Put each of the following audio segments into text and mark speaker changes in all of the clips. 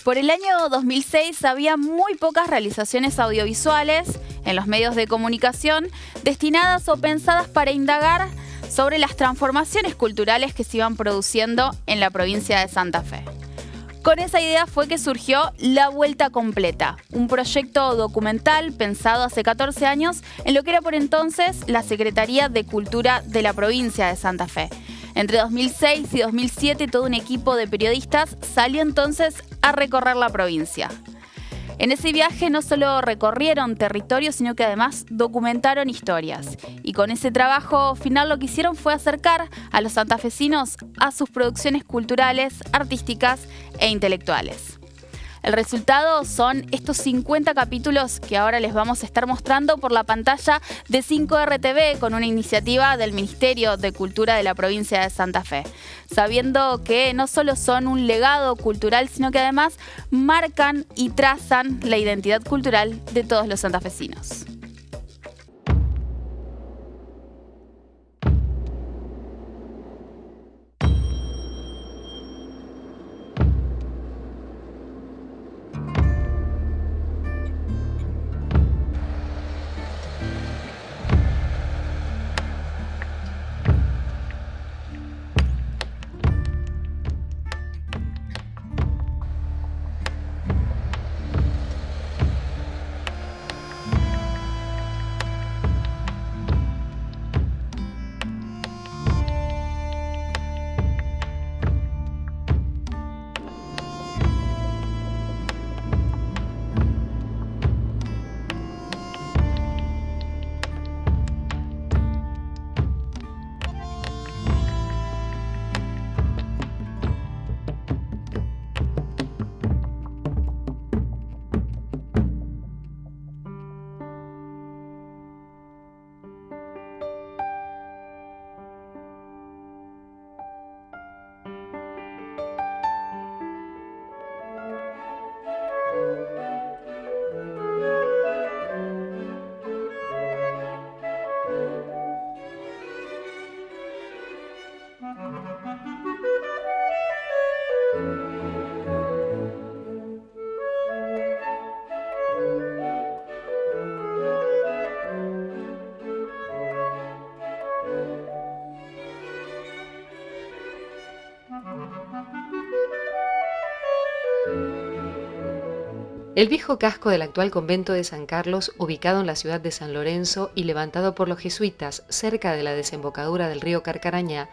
Speaker 1: Por el año 2006 había muy pocas realizaciones audiovisuales en los medios de comunicación destinadas o pensadas para indagar sobre las transformaciones culturales que se iban produciendo en la provincia de Santa Fe. Con esa idea fue que surgió La Vuelta Completa, un proyecto documental pensado hace 14 años en lo que era por entonces la Secretaría de Cultura de la provincia de Santa Fe. Entre 2006 y 2007 todo un equipo de periodistas salió entonces a recorrer la provincia. En ese viaje no solo recorrieron territorios, sino que además documentaron historias. Y con ese trabajo final lo que hicieron fue acercar a los santafesinos a sus producciones culturales, artísticas e intelectuales. El resultado son estos 50 capítulos que ahora les vamos a estar mostrando por la pantalla de 5RTV con una iniciativa del Ministerio de Cultura de la provincia de Santa Fe, sabiendo que no solo son un legado cultural, sino que además marcan y trazan la identidad cultural de todos los santafesinos.
Speaker 2: El viejo casco del actual convento de San Carlos, ubicado en la ciudad de San Lorenzo y levantado por los jesuitas cerca de la desembocadura del río Carcarañá,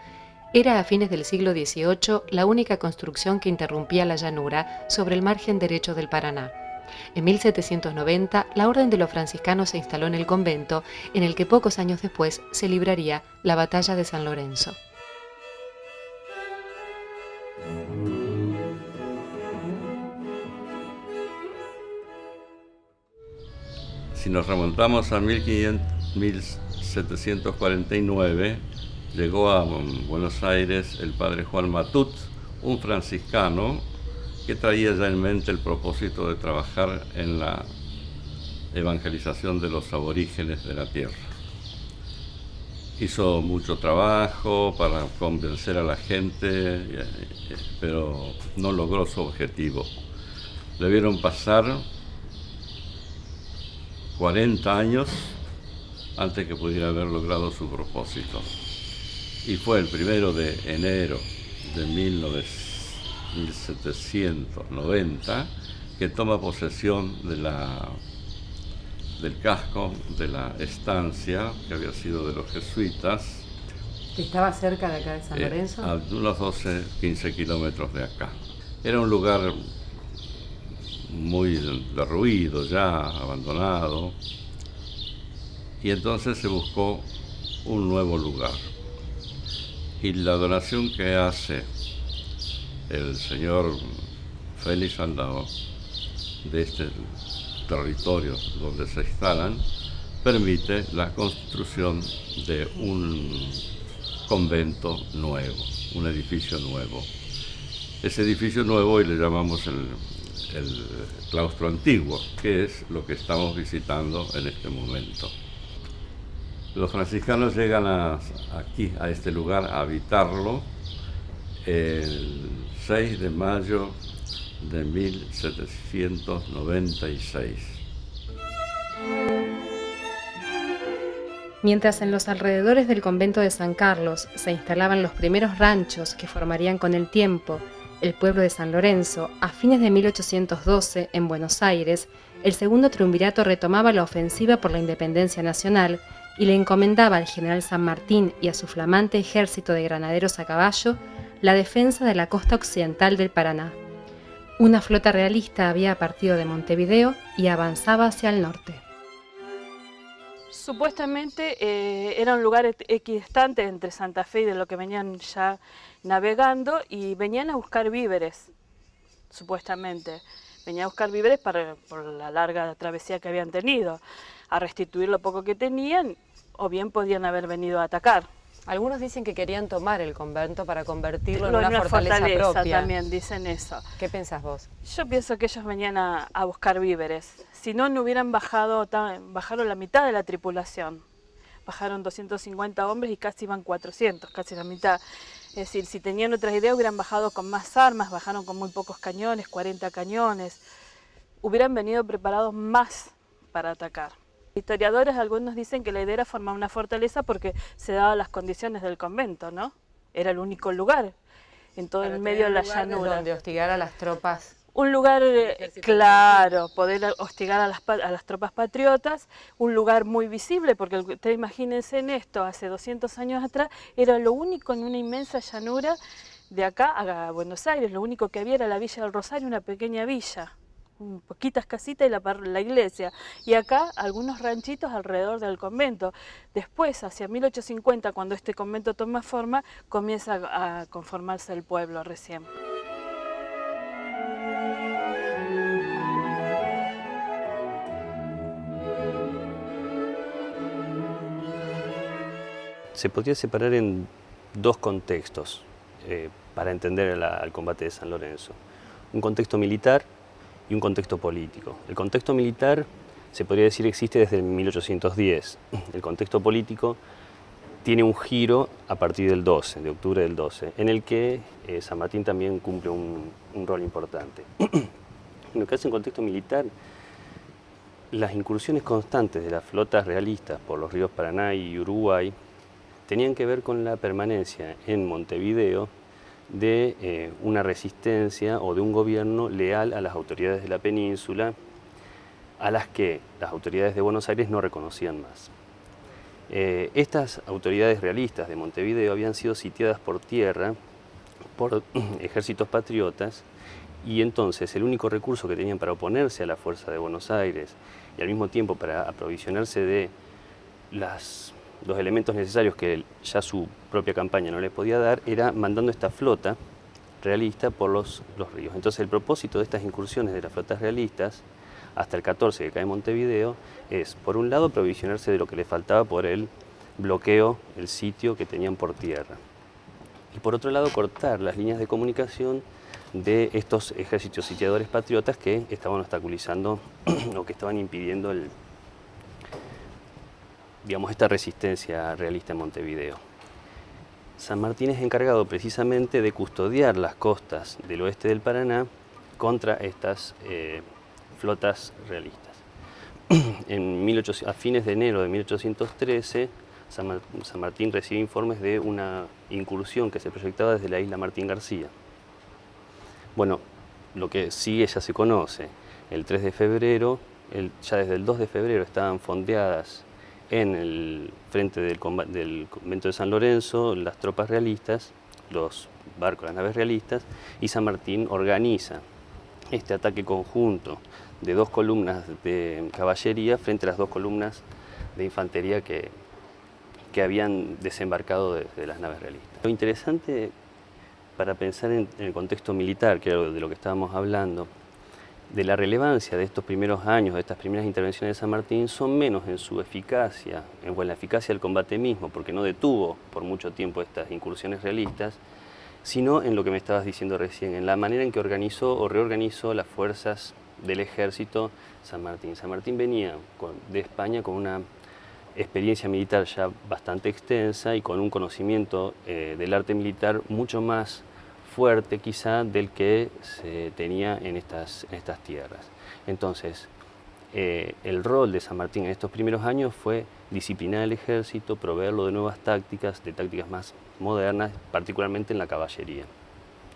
Speaker 2: era a fines del siglo XVIII la única construcción que interrumpía la llanura sobre el margen derecho del Paraná. En 1790, la Orden de los Franciscanos se instaló en el convento, en el que pocos años después se libraría la Batalla de San Lorenzo.
Speaker 3: Si nos remontamos a 1749, llegó a Buenos Aires el padre Juan Matut, un franciscano que traía ya en mente el propósito de trabajar en la evangelización de los aborígenes de la tierra. Hizo mucho trabajo para convencer a la gente, pero no logró su objetivo. Le vieron pasar 40 años antes que pudiera haber logrado su propósito. Y fue el 1 de enero de 1790 que toma posesión del casco de la estancia que había sido de los jesuitas.
Speaker 2: ¿Estaba cerca de acá de San Lorenzo?
Speaker 3: A unos 12-15 kilómetros de acá. Era un lugar muy derruido ya, abandonado, y entonces se buscó un nuevo lugar. Y la donación que hace el señor Félix Andao de este territorio donde se instalan permite la construcción de un convento nuevo, un edificio nuevo. Ese edificio nuevo hoy le llamamos el claustro antiguo, que es lo que estamos visitando en este momento. Los franciscanos llegan aquí, a este lugar, a habitarlo el 6 de mayo de 1796.
Speaker 2: Mientras en los alrededores del convento de San Carlos se instalaban los primeros ranchos que formarían con el tiempo el pueblo de San Lorenzo, a fines de 1812, en Buenos Aires, el segundo triunvirato retomaba la ofensiva por la independencia nacional y le encomendaba al general San Martín y a su flamante ejército de granaderos a caballo la defensa de la costa occidental del Paraná. Una flota realista había partido de Montevideo y avanzaba hacia el norte.
Speaker 4: Supuestamente era un lugar equidistante entre Santa Fe y de lo que venían ya navegando, y venían a buscar víveres, supuestamente. Venían a buscar víveres por la larga travesía que habían tenido, a restituir lo poco que tenían, o bien podían haber venido a atacar.
Speaker 5: Algunos dicen que querían tomar el convento para convertirlo en una fortaleza propia.
Speaker 4: También dicen eso.
Speaker 5: ¿Qué pensás vos?
Speaker 4: Yo pienso que ellos venían a buscar víveres. Si no, no hubieran bajaron la mitad de la tripulación. Bajaron 250 hombres y casi iban 400, casi la mitad. Es decir, si tenían otras ideas hubieran bajado con más armas, bajaron con muy pocos cañones, 40 cañones. Hubieran venido preparados más para atacar. Historiadores, algunos dicen que la idea era formar una fortaleza porque se daban las condiciones del convento, ¿no? Era el único lugar en todo el medio de la llanura.
Speaker 5: Donde hostigar a las tropas.
Speaker 4: Un lugar, claro, poder hostigar a las tropas patriotas, un lugar muy visible, porque ustedes imagínense en esto, hace 200 años atrás, era lo único en una inmensa llanura de acá a Buenos Aires, lo único que había era la Villa del Rosario, una pequeña villa. Poquitas casitas y la iglesia, y acá algunos ranchitos alrededor del convento. Después, hacia 1850, cuando este convento toma forma, comienza a conformarse el pueblo recién.
Speaker 6: Se podría separar en dos contextos para entender al combate de San Lorenzo. Un contexto militar y un contexto político. El contexto militar se podría decir existe desde 1810. El contexto político tiene un giro a partir del 12, de octubre del 12, en el que San Martín también cumple un rol importante. En lo que hace en contexto militar, las incursiones constantes de las flotas realistas por los ríos Paraná y Uruguay tenían que ver con la permanencia en Montevideo de una resistencia o de un gobierno leal a las autoridades de la península, a las que las autoridades de Buenos Aires no reconocían más. Estas autoridades realistas de Montevideo habían sido sitiadas por tierra por ejércitos patriotas, y entonces el único recurso que tenían para oponerse a la fuerza de Buenos Aires y al mismo tiempo para aprovisionarse de los elementos necesarios que ya su propia campaña no les podía dar, era mandando esta flota realista por los ríos. Entonces el propósito de estas incursiones de las flotas realistas, hasta el 14 que cae Montevideo, es por un lado aprovisionarse de lo que les faltaba por el bloqueo, el sitio que tenían por tierra, y por otro lado cortar las líneas de comunicación de estos ejércitos sitiadores patriotas que estaban obstaculizando o que estaban impidiendo esta resistencia realista en Montevideo. San Martín es encargado precisamente de custodiar las costas del oeste del Paraná contra estas flotas realistas. A fines de enero de 1813, San Martín recibe informes de una incursión que se proyectaba desde la isla Martín García. Bueno, lo que sigue ya se conoce. El 3 de febrero, ya desde el 2 de febrero estaban fondeadas en el frente del convento de San Lorenzo las tropas realistas, los barcos, las naves realistas, y San Martín organiza este ataque conjunto de 2 columnas de caballería frente a las 2 columnas de infantería que habían desembarcado de las naves realistas. Lo interesante para pensar en el contexto militar, que era de lo que estábamos hablando, de la relevancia de estos primeros años, de estas primeras intervenciones de San Martín, son menos en su eficacia, en la eficacia del combate mismo, porque no detuvo por mucho tiempo estas incursiones realistas, sino en lo que me estabas diciendo recién, en la manera en que organizó o reorganizó las fuerzas del ejército San Martín. San Martín venía de España con una experiencia militar ya bastante extensa y con un conocimiento del arte militar mucho más fuerte quizá del que se tenía en estas tierras. Entonces, el rol de San Martín en estos primeros años fue disciplinar el ejército, proveerlo de nuevas tácticas, de tácticas más modernas, particularmente en la caballería.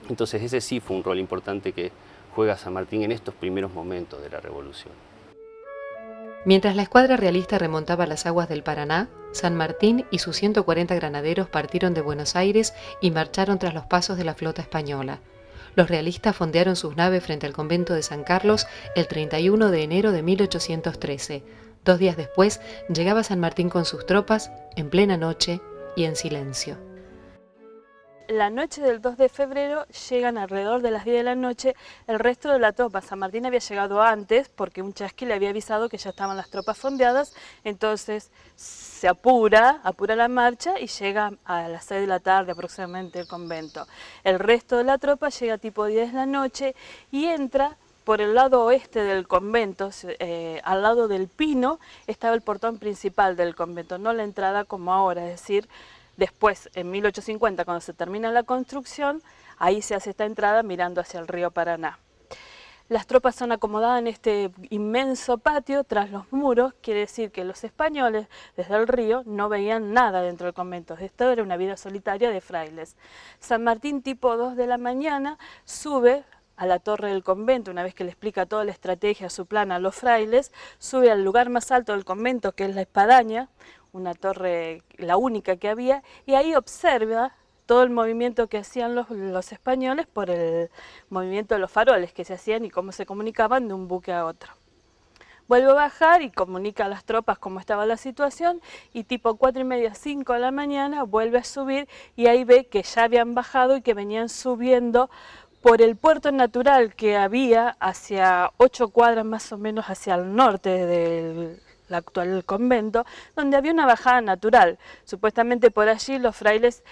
Speaker 6: Entonces ese sí fue un rol importante que juega San Martín en estos primeros momentos de la Revolución.
Speaker 2: Mientras la escuadra realista remontaba las aguas del Paraná, San Martín y sus 140 granaderos partieron de Buenos Aires y marcharon tras los pasos de la flota española. Los realistas fondearon sus naves frente al convento de San Carlos el 31 de enero de 1813. 2 días después llegaba San Martín con sus tropas, en plena noche y en silencio.
Speaker 4: La noche del 2 de febrero llegan alrededor de las 10 de la noche el resto de la tropa. San Martín había llegado antes porque un chasqui le había avisado que ya estaban las tropas fondeadas, entonces se apura la marcha y llega a las 6 de la tarde aproximadamente el convento. El resto de la tropa llega tipo 10 de la noche y entra por el lado oeste del convento, al lado del Pino, estaba el portón principal del convento, no la entrada como ahora, es decir, después, en 1850, cuando se termina la construcción, ahí se hace esta entrada mirando hacia el río Paraná. Las tropas son acomodadas en este inmenso patio tras los muros, quiere decir que los españoles desde el río no veían nada dentro del convento. Esto era una vida solitaria de frailes. San Martín, tipo 2 de la mañana, sube a la torre del convento, una vez que le explica toda la estrategia, su plan a los frailes, sube al lugar más alto del convento, que es la espadaña, una torre, la única que había, y ahí observa todo el movimiento que hacían los españoles por el movimiento de los faroles que se hacían y cómo se comunicaban de un buque a otro. Vuelve a bajar y comunica a las tropas cómo estaba la situación y tipo 4:30, 5 de la mañana vuelve a subir y ahí ve que ya habían bajado y que venían subiendo por el puerto natural que había hacia 8 cuadras más o menos hacia el norte del actual convento, donde había una bajada natural. Supuestamente por allí los frailes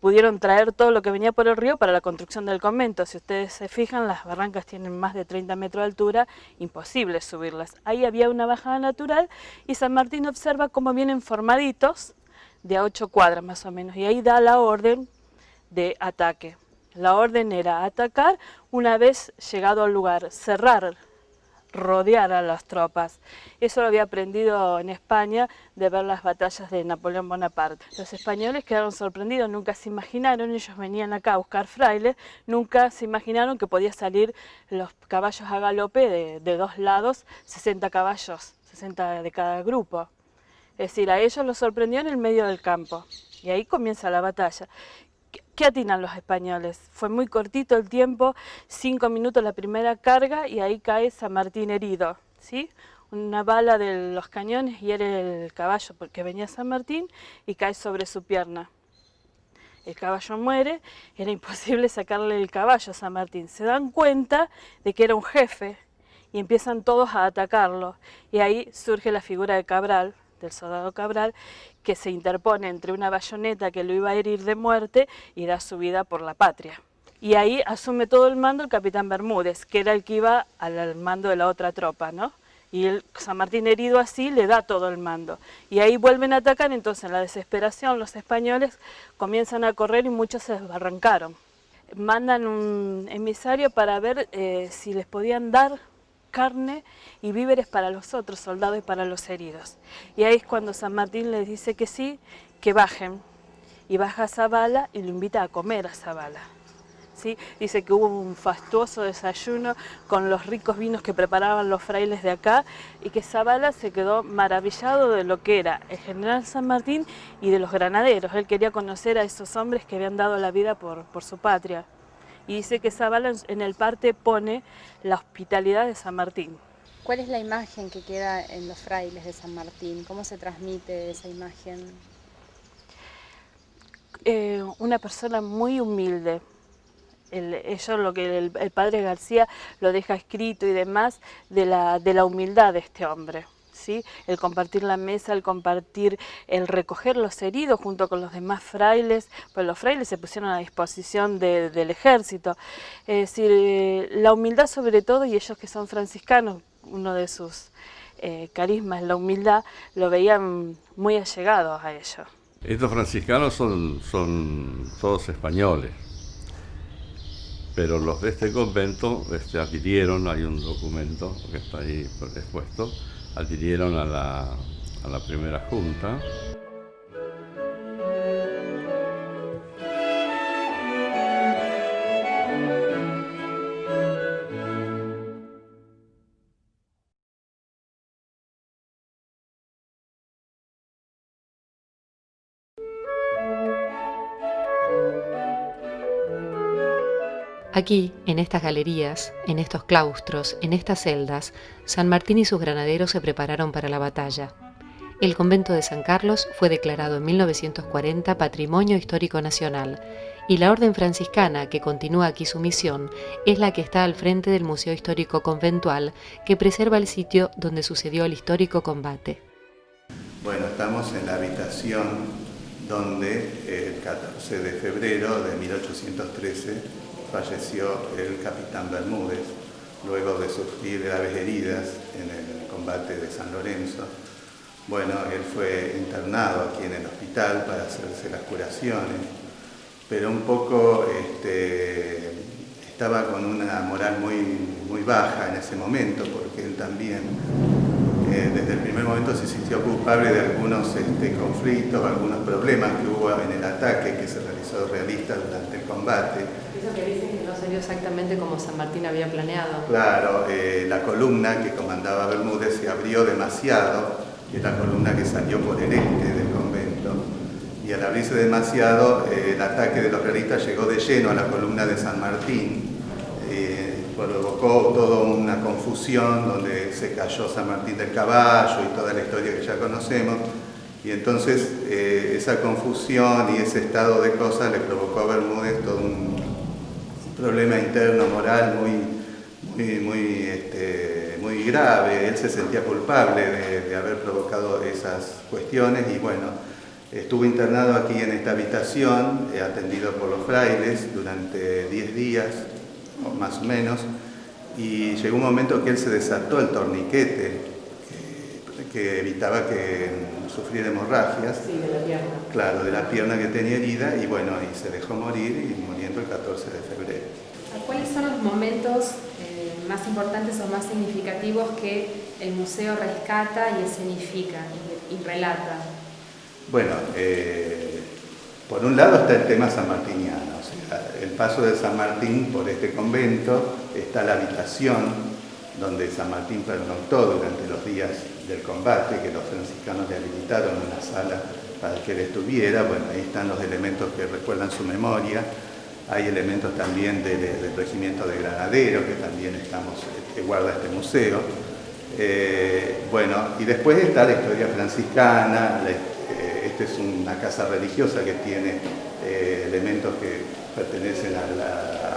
Speaker 4: pudieron traer todo lo que venía por el río para la construcción del convento. Si ustedes se fijan, las barrancas tienen más de 30 metros de altura, imposible subirlas. Ahí había una bajada natural y San Martín observa cómo vienen formaditos de a 8 cuadras más o menos, y ahí da la orden de ataque. La orden era atacar una vez llegado al lugar, cerrar, rodear a las tropas. Eso lo había aprendido en España de ver las batallas de Napoleón Bonaparte. Los españoles quedaron sorprendidos, nunca se imaginaron, ellos venían acá a buscar frailes, nunca se imaginaron que podía salir los caballos a galope de 2 lados, 60 caballos, 60 de cada grupo. Es decir, a ellos los sorprendió en el medio del campo y ahí comienza la batalla. ¿Qué atinan los españoles? Fue muy cortito el tiempo, 5 minutos la primera carga y ahí cae San Martín herido, ¿sí? Una bala de los cañones hiere el caballo porque venía San Martín y cae sobre su pierna. El caballo muere, era imposible sacarle el caballo a San Martín. Se dan cuenta de que era un jefe y empiezan todos a atacarlo. Y ahí surge la figura de Cabral, del soldado Cabral, que se interpone entre una bayoneta que lo iba a herir de muerte y da su vida por la patria. Y ahí asume todo el mando el capitán Bermúdez, que era el que iba al mando de la otra tropa, ¿no? Y San Martín herido así le da todo el mando. Y ahí vuelven a atacar, entonces en la desesperación los españoles comienzan a correr y muchos se desbarrancaron. Mandan un emisario para ver si les podían dar carne y víveres para los otros soldados y para los heridos. Y ahí es cuando San Martín les dice que sí, que bajen. Y baja Zabala y lo invita a comer a Zabala. ¿Sí? Dice que hubo un fastuoso desayuno con los ricos vinos que preparaban los frailes de acá y que Zabala se quedó maravillado de lo que era el general San Martín y de los granaderos. Él quería conocer a esos hombres que habían dado la vida por su patria. Y dice que Zabala en el parte pone la hospitalidad de San Martín.
Speaker 7: ¿Cuál es la imagen que queda en los frailes de San Martín? ¿Cómo se transmite esa imagen?
Speaker 4: Una persona muy humilde. Eso lo que el padre García lo deja escrito y demás de la humildad de este hombre. ¿Sí? El compartir la mesa, el compartir, el recoger los heridos junto con los demás frailes, pues los frailes se pusieron a disposición del ejército. Es decir, la humildad sobre todo, y ellos que son franciscanos, uno de sus carismas, la humildad, lo veían muy allegados a ellos.
Speaker 3: Estos franciscanos son todos españoles. pero los de este convento adhirieron, hay un documento que está ahí expuesto, adhirieron a la primera junta.
Speaker 2: Aquí, en estas galerías, en estos claustros, en estas celdas, San Martín y sus granaderos se prepararon para la batalla. El convento de San Carlos fue declarado en 1940 Patrimonio Histórico Nacional y la Orden Franciscana, que continúa aquí su misión, es la que está al frente del Museo Histórico Conventual, que preserva el sitio donde sucedió el histórico combate.
Speaker 8: Bueno, estamos en la habitación donde el 14 de febrero de 1813 falleció el capitán Bermúdez, luego de sufrir graves heridas en el combate de San Lorenzo. Bueno, él fue internado aquí en el hospital para hacerse las curaciones, pero un poco estaba con una moral muy baja en ese momento, porque él también desde el primer momento se sintió culpable de algunos conflictos, algunos problemas que hubo en el ataque que se realizó realista durante el combate.
Speaker 5: Eso que dicen que no salió exactamente como San Martín había planeado.
Speaker 8: Claro, la columna que comandaba Bermúdez se abrió demasiado, que es la columna que salió por el este del convento, y al abrirse demasiado, el ataque de los realistas llegó de lleno a la columna de San Martín, provocó toda una confusión donde se cayó San Martín del Caballo y toda la historia que ya conocemos, y entonces esa confusión y ese estado de cosas le provocó a Bermúdez todo un problema interno, moral muy grave. Él se sentía culpable de haber provocado esas cuestiones y bueno, estuvo internado aquí en esta habitación, atendido por los frailes durante 10 días, o más o menos, y llegó un momento que él se desató el torniquete que evitaba que sufriera hemorragias.
Speaker 5: Sí, de la pierna.
Speaker 8: Claro, de la pierna que tenía herida, y bueno, y se dejó morir, y muriendo el 14 de febrero.
Speaker 7: ¿Cuáles son los momentos más importantes o más significativos que el museo rescata y escenifica y relata?
Speaker 8: Bueno, por un lado está el tema sanmartiniano, o sea, el paso de San Martín por este convento, está la habitación donde San Martín pernoctó durante los días del combate, que los franciscanos le habilitaron una sala para que él estuviera. Bueno, ahí están los elementos que recuerdan su memoria. Hay elementos también del regimiento de granaderos que también que guarda este museo. Bueno, y después está la historia franciscana. Esta es una casa religiosa que tiene elementos que pertenecen a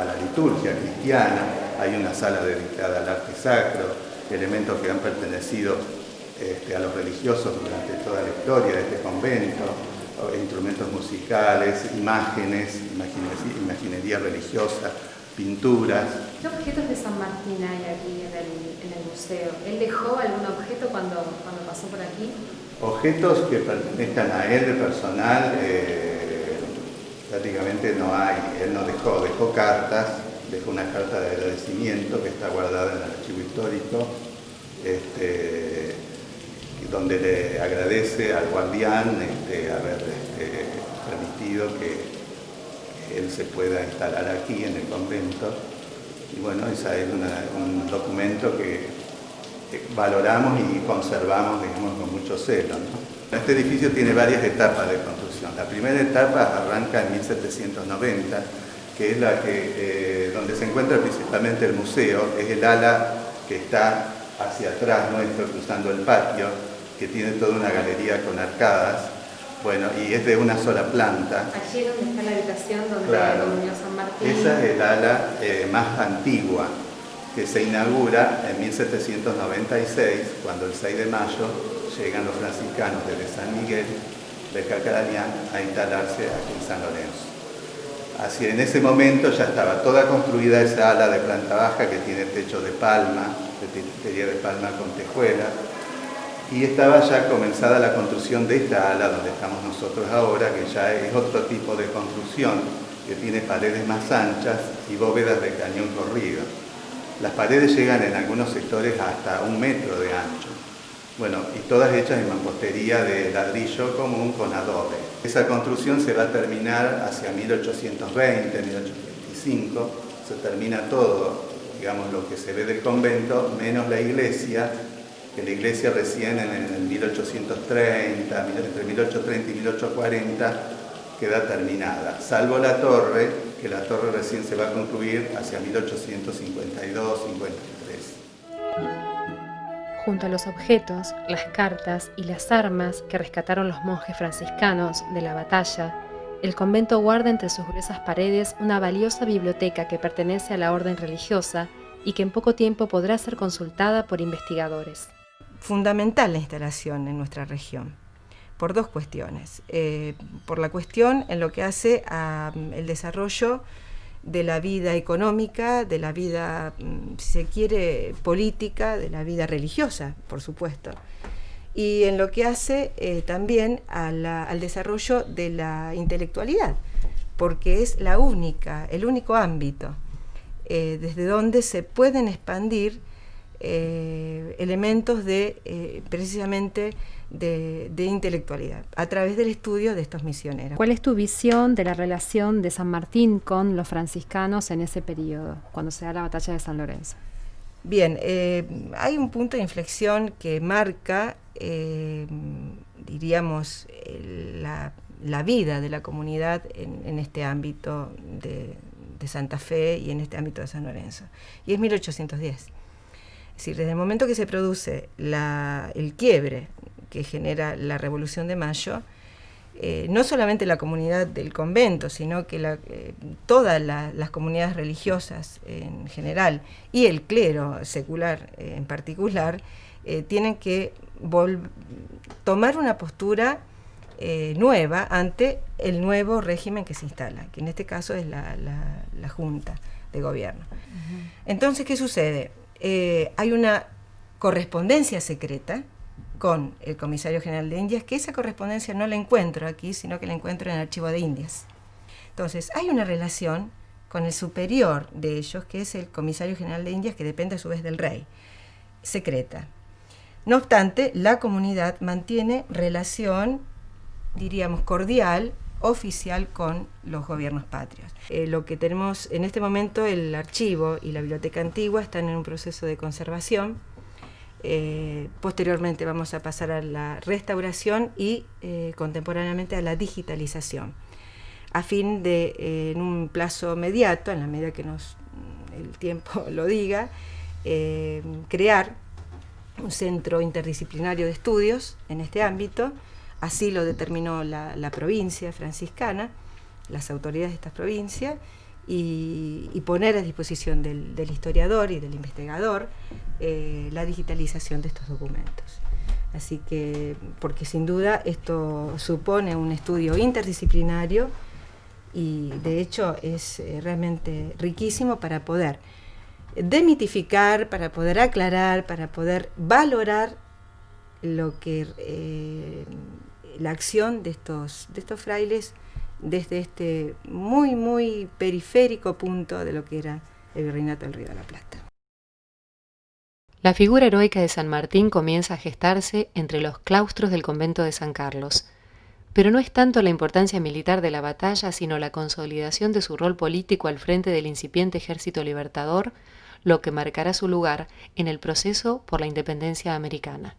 Speaker 8: la liturgia cristiana. Hay una sala dedicada al arte sacro, elementos que han pertenecido a los religiosos durante toda la historia de este convento, instrumentos musicales, imaginería religiosa, pinturas.
Speaker 7: ¿Qué objetos de San Martín hay aquí en el museo? ¿Él dejó algún objeto cuando pasó por aquí?
Speaker 8: Objetos que pertenezcan a él de personal, prácticamente no hay. Él no dejó cartas, dejó una carta de agradecimiento que está guardada en el archivo histórico, donde le agradece al guardián haber permitido que él se pueda instalar aquí en el convento. Y bueno, ese es un documento que valoramos y conservamos, digamos, con mucho celo, ¿no? Este edificio tiene varias etapas de construcción. La primera etapa arranca en 1790, que es la donde se encuentra principalmente el museo. Es el ala que está hacia atrás nuestro, cruzando el patio, que tiene toda una galería con arcadas, bueno, y es de una sola planta.
Speaker 7: Allí es donde está la habitación donde durmió San Martín.
Speaker 8: Esa es el ala más antigua, que se inaugura en 1796, cuando el 6 de mayo llegan los franciscanos desde San Miguel de Carcarañá a instalarse aquí en San Lorenzo. Así, en ese momento ya estaba toda construida esa ala de planta baja que tiene techo de palma, de tejería de palma con tejuela, y estaba ya comenzada la construcción de esta ala donde estamos nosotros ahora, que ya es otro tipo de construcción, que tiene paredes más anchas y bóvedas de cañón corrido. Las paredes llegan en algunos sectores hasta 1 metro de ancho. Bueno, y todas hechas en mampostería de ladrillo común con adobe. Esa construcción se va a terminar hacia 1820, 1825. Se termina todo, digamos, lo que se ve del convento, menos la iglesia, que la iglesia recién en el 1830, entre 1830 y 1840, queda terminada, salvo la torre, que la torre recién se va a concluir hacia 1852-53.
Speaker 7: Junto a los objetos, las cartas y las armas que rescataron los monjes franciscanos de la batalla, el convento guarda entre sus gruesas paredes una valiosa biblioteca que pertenece a la orden religiosa y que en poco tiempo podrá ser consultada por investigadores.
Speaker 9: Fundamental la instalación en nuestra región, por 2 cuestiones. Por la cuestión en lo que hace al desarrollo de la vida económica, de la vida, si se quiere, política, de la vida religiosa, por supuesto. Y en lo que hace también al desarrollo de la intelectualidad, porque es el único ámbito desde donde se pueden expandir elementos precisamente de intelectualidad, a través del estudio de estos misioneros.
Speaker 7: ¿Cuál es tu visión de la relación de San Martín con los franciscanos en ese periodo, cuando se da la batalla de San Lorenzo?
Speaker 9: Bien, hay un punto de inflexión que marca, diríamos, la vida de la comunidad en este ámbito de Santa Fe y en este ámbito de San Lorenzo, y es 1810. Es decir, desde el momento que se produce el quiebre que genera la Revolución de Mayo, no solamente la comunidad del convento, sino que todas las comunidades religiosas en general y el clero secular en particular, tienen que tomar una postura nueva ante el nuevo régimen que se instala, que en este caso es la Junta de Gobierno. Uh-huh. Entonces, ¿qué sucede? Hay una correspondencia secreta con el Comisario General de Indias, que esa correspondencia no la encuentro aquí, sino que la encuentro en el Archivo de Indias. Entonces, hay una relación con el superior de ellos, que es el Comisario General de Indias, que depende a su vez del rey, secreta. No obstante, la comunidad mantiene relación, diríamos, cordial, oficial con los gobiernos patrios. Lo que tenemos en este momento, el archivo y la biblioteca antigua están en un proceso de conservación. Posteriormente vamos a pasar a la restauración y contemporáneamente a la digitalización, a fin de, en un plazo inmediato, en la medida que el tiempo lo diga, crear un centro interdisciplinario de estudios en este ámbito. Así lo determinó la provincia franciscana, las autoridades de esta provincia, y poner a disposición del historiador y del investigador la digitalización de estos documentos. Así que, porque sin duda esto supone un estudio interdisciplinario y de hecho es realmente riquísimo para poder demitificar, para poder aclarar, para poder valorar lo que la acción de estos frailes desde este muy, muy periférico punto de lo que era el Virreinato del Río de la Plata.
Speaker 2: La figura heroica de San Martín comienza a gestarse entre los claustros del convento de San Carlos, pero no es tanto la importancia militar de la batalla, sino la consolidación de su rol político al frente del incipiente ejército libertador, lo que marcará su lugar en el proceso por la independencia americana.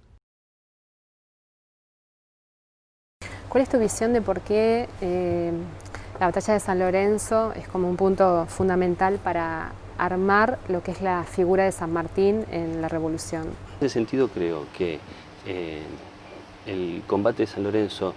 Speaker 5: ¿Cuál es tu visión de por qué la batalla de San Lorenzo es como un punto fundamental para armar lo que es la figura de San Martín en la Revolución?
Speaker 6: En ese sentido creo que el combate de San Lorenzo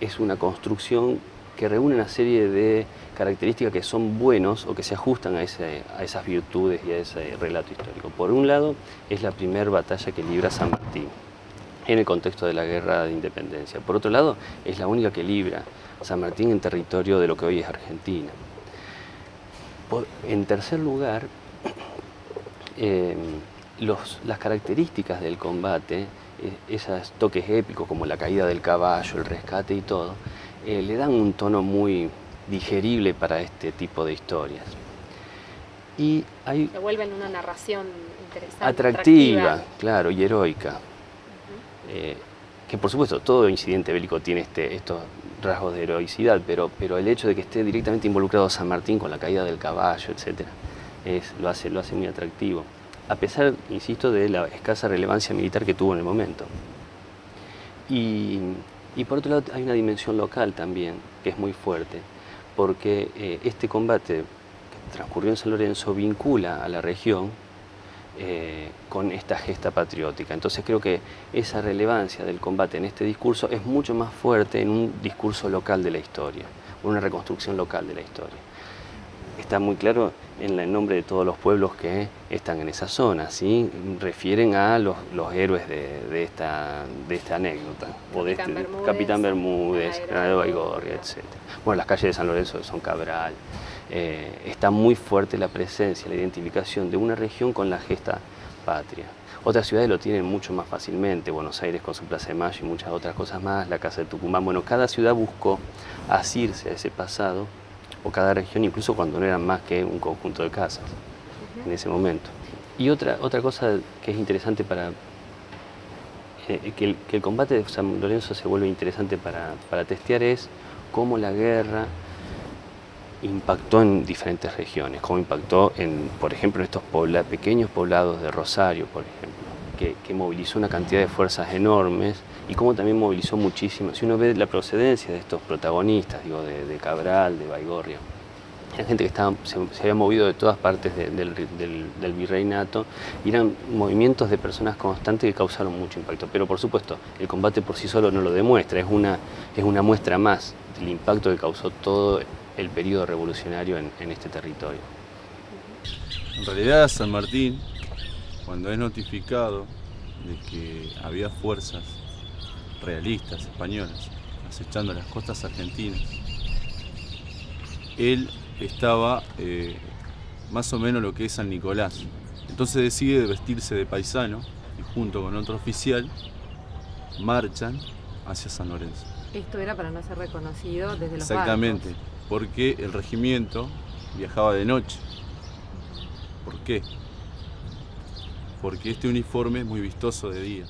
Speaker 6: es una construcción que reúne una serie de características que son buenos o que se ajustan a esas virtudes y a ese relato histórico. Por un lado, es la primera batalla que libra San Martín en el contexto de la Guerra de Independencia. Por otro lado, es la única que libra San Martín en territorio de lo que hoy es Argentina. En tercer lugar, las características del combate, esos toques épicos como la caída del caballo, el rescate y todo, le dan un tono muy digerible para este tipo de historias. Y hay
Speaker 7: Se vuelven una narración interesante,
Speaker 6: atractiva, claro, y heroica. Que por supuesto todo incidente bélico tiene estos rasgos de heroicidad, pero el hecho de que esté directamente involucrado San Martín con la caída del caballo, etc., lo hace muy atractivo, a pesar, insisto, de la escasa relevancia militar que tuvo en el momento. Y por otro lado hay una dimensión local también, que es muy fuerte, porque este combate que transcurrió en San Lorenzo vincula a la región con esta gesta patriótica. Entonces creo que esa relevancia del combate en este discurso es mucho más fuerte en un discurso local de la historia, una reconstrucción local de la historia. Está muy claro en el nombre de todos los pueblos que están en esa zona, ¿sí? Refieren a los héroes de esta anécdota, o de Capitán Bermúdez, Granadero de Baigorria, etc. Bueno, las calles de San Lorenzo son Cabral. Está muy fuerte la presencia, la identificación de una región con la gesta patria. Otras ciudades lo tienen mucho más fácilmente, Buenos Aires con su Plaza de Mayo y muchas otras cosas más, la Casa de Tucumán. Bueno, cada ciudad buscó asirse a ese pasado, o cada región, incluso cuando no eran más que un conjunto de casas en ese momento. Y otra cosa que es interesante para que el combate de San Lorenzo se vuelve interesante para testear es cómo la guerra impactó en diferentes regiones, cómo impactó por ejemplo, en estos pequeños poblados de Rosario, por ejemplo, que movilizó una cantidad de fuerzas enormes, y cómo también movilizó muchísimo. Si uno ve la procedencia de estos protagonistas, digo, de Cabral, de Baigorria, era gente que se había movido de todas partes del virreinato, y eran movimientos de personas constantes que causaron mucho impacto. Pero por supuesto, el combate por sí solo no lo demuestra, es una muestra más del impacto que causó todo el periodo revolucionario en este territorio.
Speaker 10: En realidad San Martín, cuando es notificado de que había fuerzas realistas españolas acechando las costas argentinas, él estaba más o menos lo que es San Nicolás. Entonces decide vestirse de paisano y junto con otro oficial marchan hacia San Lorenzo.
Speaker 2: Esto era para no ser reconocido desde los
Speaker 10: Exactamente,
Speaker 2: barcos.
Speaker 10: porque el regimiento viajaba de noche. ¿Por qué? Porque este uniforme es muy vistoso de día.